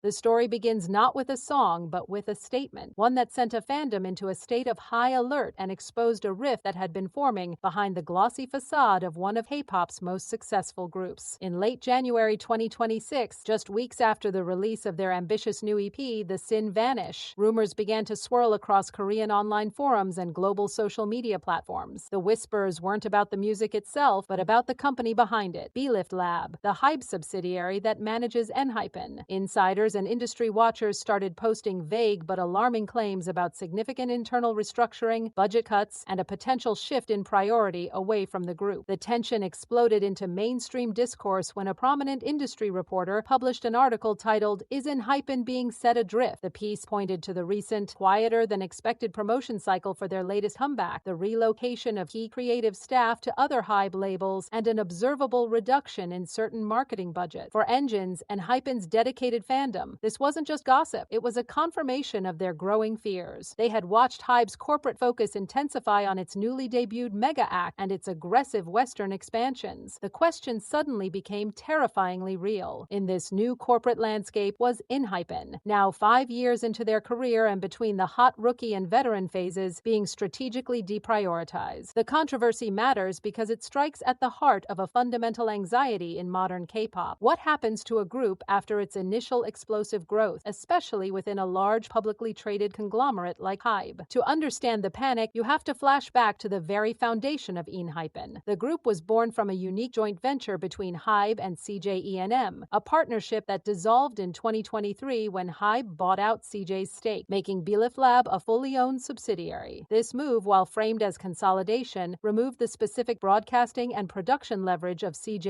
The story begins not with a song, but with a statement, one that sent a fandom into a state of high alert and exposed a rift that had been forming behind the glossy facade of one of K-pop's most successful groups. In late January 2026, just weeks after the release of their ambitious new EP, the Sin Vanish, rumors began to swirl across Korean online forums and global social media platforms. The whispers weren't about the music itself, but about the company behind it, Belift Lab, the HYBE subsidiary that manages ENHYPEN. Insiders and industry watchers started posting vague but alarming claims about significant internal restructuring, budget cuts, and a potential shift in priority away from the group. The tension exploded into mainstream discourse when a prominent industry reporter published an article titled, "Is ENHYPEN Being Set Adrift?" The piece pointed to the recent, quieter-than-expected promotion cycle for their latest comeback, the relocation of key creative staff to other HYBE labels, and an observable reduction in certain marketing budget. For ENGENE's and ENHYPEN's dedicated fandom, this wasn't just gossip, it was a confirmation of their growing fears. They had watched HYBE's corporate focus intensify on its newly debuted mega act and its aggressive Western expansions. The question suddenly became terrifyingly real. In this new corporate landscape was ENHYPEN, now 5 years into their career and between the hot rookie and veteran phases, being strategically deprioritized. The controversy matters because it strikes at the heart of a fundamental anxiety in modern K-pop. What happens to a group after its initial explosive growth, especially within a large publicly traded conglomerate like HYBE? To understand the panic, you have to flash back to the very foundation of ENHYPEN. The group was born from a unique joint venture between HYBE and CJ, a partnership that dissolved in 2023 when HYBE bought out CJ's stake, making Belift Lab a fully owned subsidiary. This move, while framed as consolidation, removed the specific broadcasting and production leverage of CJ.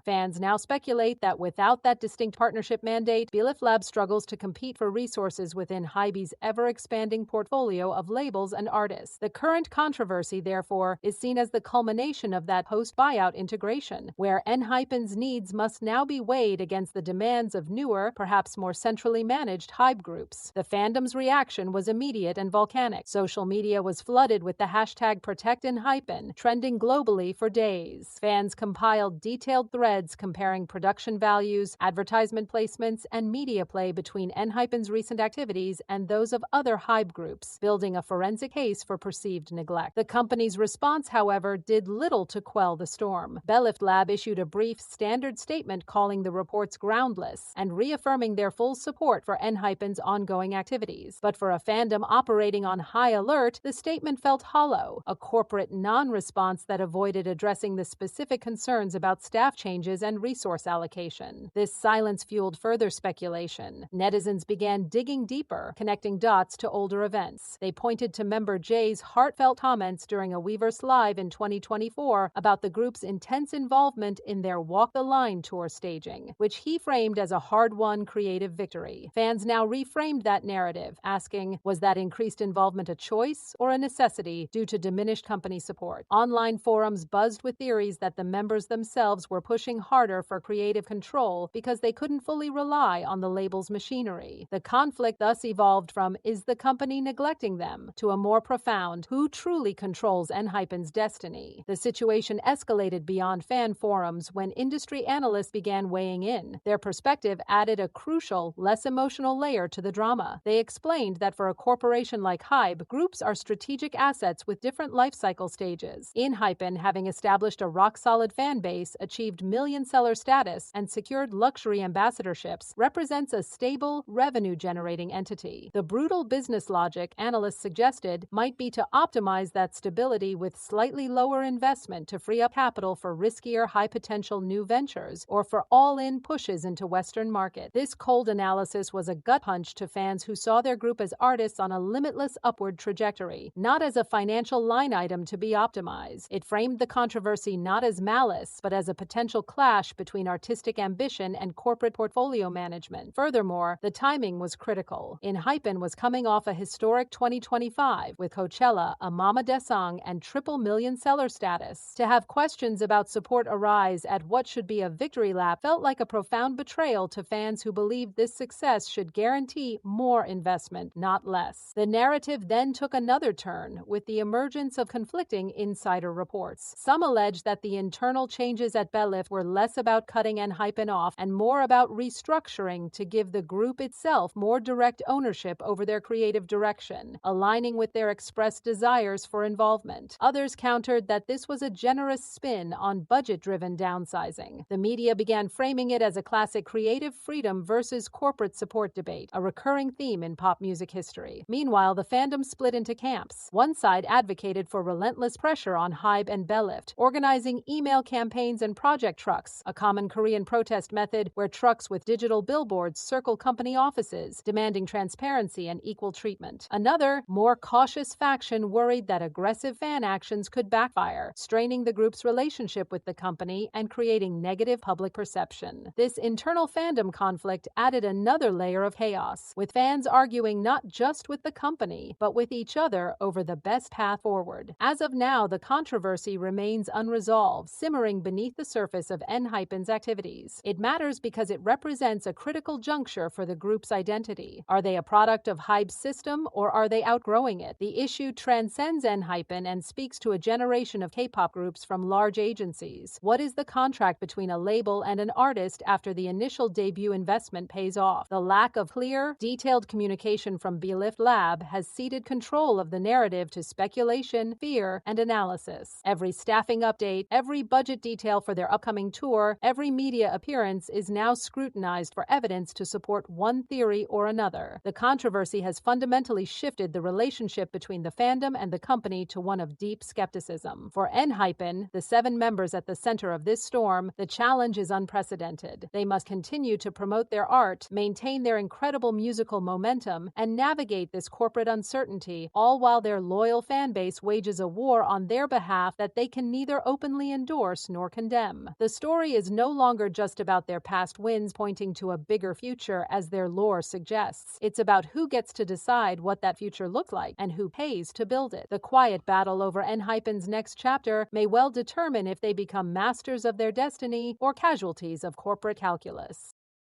Fans now speculate that without that distinct partnership mandate, Belift Lab struggles to compete for resources within HYBE's ever-expanding portfolio of labels and artists. The current controversy, therefore, is seen as the culmination of that post-buyout integration, where ENHYPEN's needs must now be weighed against the demands of newer, perhaps more centrally managed HYBE groups. The fandom's reaction was immediate and volcanic. Social media was flooded with the hashtag #ProtectENHYPEN, trending globally for days. Fans compiled detailed threads comparing production values, advertisement placements, and media play between ENHYPEN's recent activities and those of other HYBE groups, building a forensic case for perceived neglect. The company's response, however, did little to quell the storm. Belift Lab issued a brief, standard statement calling the reports groundless and reaffirming their full support for ENHYPEN's ongoing activities. But for a fandom operating on high alert, the statement felt hollow, a corporate non-response that avoided addressing the specific concerns about staff changes and resource allocation. This silence fueled further speculation. Netizens began digging deeper, connecting dots to older events. They pointed to member Jay's heartfelt comments during a Weverse Live in 2024 about the group's intense involvement in their Walk the Line tour staging, which he framed as a hard-won creative victory. Fans now reframed that narrative, asking, was that increased involvement a choice or a necessity due to diminished company support? Online forums buzzed with theories that the members themselves were pushing harder for creative control because they couldn't fully rely on the label's machinery. The conflict thus evolved from, is the company neglecting them, to a more profound, who truly controls ENHYPEN's destiny? The situation escalated beyond fan forums when industry analysts began weighing in. Their perspective added a crucial, less emotional layer to the drama. They explained that for a corporation like HYBE, groups are strategic assets with different life cycle stages. ENHYPEN, having established a rock-solid fan base, achieved million-seller status, and secured luxury ambassadorships, represents a stable, revenue-generating entity. The brutal business logic, analysts suggested, might be to optimize that stability with slightly lower investment to free up capital for riskier, high-potential new ventures, or for all-in pushes into Western market. This cold analysis was a gut punch to fans who saw their group as artists on a limitless upward trajectory, not as a financial line item to be optimized. It framed the controversy not as malice, but as a potential clash between artistic ambition and corporate portfolio management. Furthermore, the timing was critical. ENHYPEN was coming off a historic 2025 with Coachella, a Mama Desang, and triple million seller status. To have questions about support arise at what should be a victory lap felt like a profound betrayal to fans who believed this success should guarantee more investment, not less. The narrative then took another turn with the emergence of conflicting insider reports. Some alleged that the internal changes at Belift were less about cutting ENHYPEN off and more about restructuring restructuring to give the group itself more direct ownership over their creative direction, aligning with their expressed desires for involvement. Others countered that this was a generous spin on budget-driven downsizing. The media began framing it as a classic creative freedom versus corporate support debate, a recurring theme in pop music history. Meanwhile, the fandom split into camps. One side advocated for relentless pressure on HYBE and Belift, organizing email campaigns and project trucks, a common Korean protest method where trucks with digital billboards circle company offices, demanding transparency and equal treatment. Another, more cautious faction worried that aggressive fan actions could backfire, straining the group's relationship with the company and creating negative public perception. This internal fandom conflict added another layer of chaos, with fans arguing not just with the company, but with each other over the best path forward. As of now, the controversy remains unresolved, simmering beneath the surface of ENHYPEN's activities. It matters because it represents a critical juncture for the group's identity. Are they a product of HYBE's system, or are they outgrowing it? The issue transcends ENHYPEN and speaks to a generation of K-pop groups from large agencies. What is the contract between a label and an artist after the initial debut investment pays off? The lack of clear, detailed communication from Belift Lab has ceded control of the narrative to speculation, fear, and analysis. Every staffing update, every budget detail for their upcoming tour, every media appearance is now scrutinized for evidence to support one theory or another. The controversy has fundamentally shifted the relationship between the fandom and the company to one of deep skepticism. For ENHYPEN, the 7 members at the center of this storm, the challenge is unprecedented. They must continue to promote their art, maintain their incredible musical momentum, and navigate this corporate uncertainty, all while their loyal fan base wages a war on their behalf that they can neither openly endorse nor condemn. The story is no longer just about their past wins pointing to a bigger future as their lore suggests. It's about who gets to decide what that future looks like and who pays to build it. The quiet battle over ENHYPEN's next chapter may well determine if they become masters of their destiny or casualties of corporate calculus.